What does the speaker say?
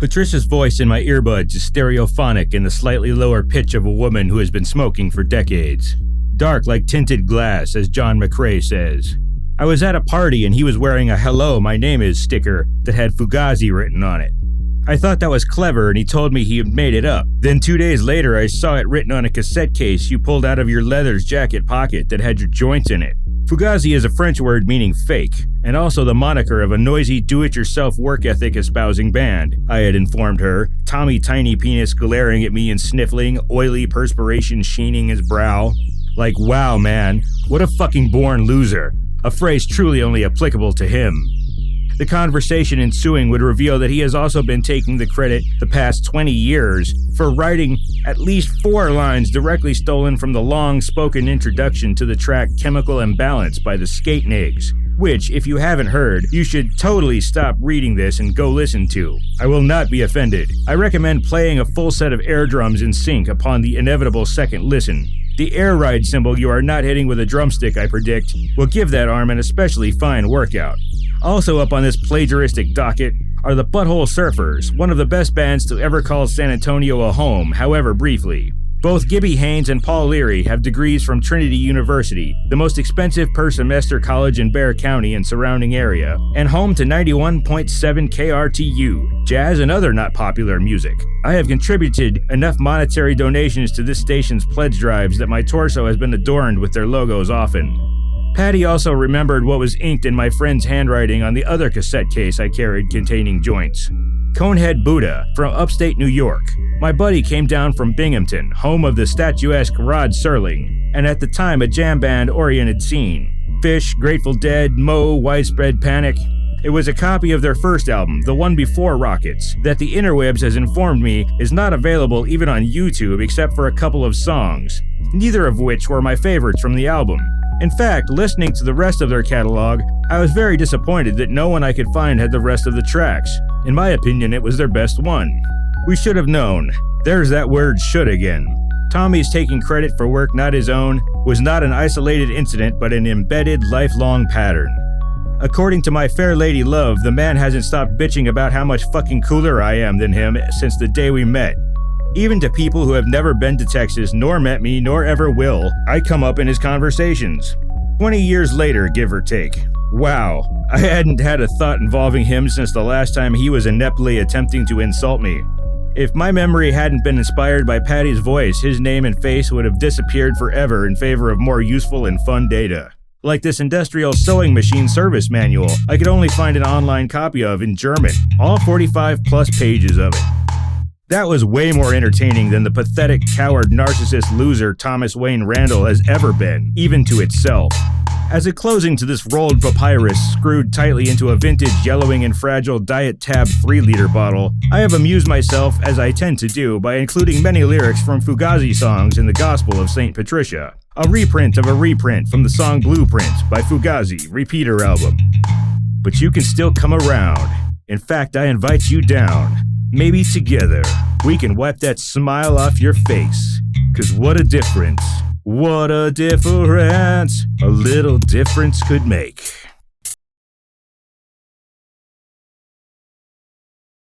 Patricia's voice in my earbuds is stereophonic in the slightly lower pitch of a woman who has been smoking for decades. Dark like tinted glass, as John McCrea says. I was at a party and he was wearing a "Hello, my name is" sticker that had Fugazi written on it. I thought that was clever and he told me he had made it up. Then 2 days later I saw it written on a cassette case you pulled out of your leather jacket pocket that had your joints in it. Fugazi is a French word meaning fake, and also the moniker of a noisy do-it-yourself work ethic espousing band, I had informed her, Tommy Tiny Penis glaring at me and sniffling, oily perspiration sheening his brow. Like, wow man, what a fucking born loser. A phrase truly only applicable to him. The conversation ensuing would reveal that he has also been taking the credit the past 20 years for writing at least 4 lines directly stolen from the long-spoken introduction to the track Chemical Imbalance by the Skate Nigs, which, if you haven't heard, you should totally stop reading this and go listen to. I will not be offended. I recommend playing a full set of air drums in sync upon the inevitable second listen. The air ride cymbal you are not hitting with a drumstick, I predict, will give that arm an especially fine workout. Also up on this plagiaristic docket are the Butthole Surfers, one of the best bands to ever call San Antonio a home, however briefly. Both Gibby Haynes and Paul Leary have degrees from Trinity University, the most expensive per-semester college in Bexar County and surrounding area, and home to 91.7 KRTU, jazz and other not popular music. I have contributed enough monetary donations to this station's pledge drives that my torso has been adorned with their logos often. Patty also remembered what was inked in my friend's handwriting on the other cassette case I carried containing joints. Conehead Buddha, from upstate New York. My buddy came down from Binghamton, home of the statuesque Rod Serling, and at the time a jam band-oriented scene. Fish, Grateful Dead, Moe, Widespread Panic. It was a copy of their first album, the one before Rockets, that the interwebs has informed me is not available even on YouTube except for a couple of songs, neither of which were my favorites from the album. In fact, listening to the rest of their catalog, I was very disappointed that no one I could find had the rest of the tracks. In my opinion, it was their best one. We should have known. There's that word "should" again. Tommy's taking credit for work not his own was not an isolated incident but an embedded, lifelong pattern. According to my fair lady love, the man hasn't stopped bitching about how much fucking cooler I am than him since the day we met. Even to people who have never been to Texas, nor met me, nor ever will, I come up in his conversations. 20 years later, give or take. Wow, I hadn't had a thought involving him since the last time he was ineptly attempting to insult me. If my memory hadn't been inspired by Patty's voice, his name and face would have disappeared forever in favor of more useful and fun data. Like this industrial sewing machine service manual I could only find an online copy of in German, all 45 plus pages of it. That was way more entertaining than the pathetic, coward, narcissist loser Thomas Wayne Randall has ever been, even to itself. As a closing to this rolled papyrus screwed tightly into a vintage yellowing and fragile Diet Tab 3-liter bottle, I have amused myself, as I tend to do, by including many lyrics from Fugazi songs in the Gospel of St. Patricia. A reprint of a reprint from the song Blueprint by Fugazi, Repeater album. But you can still come around. In fact, I invite you down. Maybe together, we can wipe that smile off your face. 'Cause what a difference a little difference could make.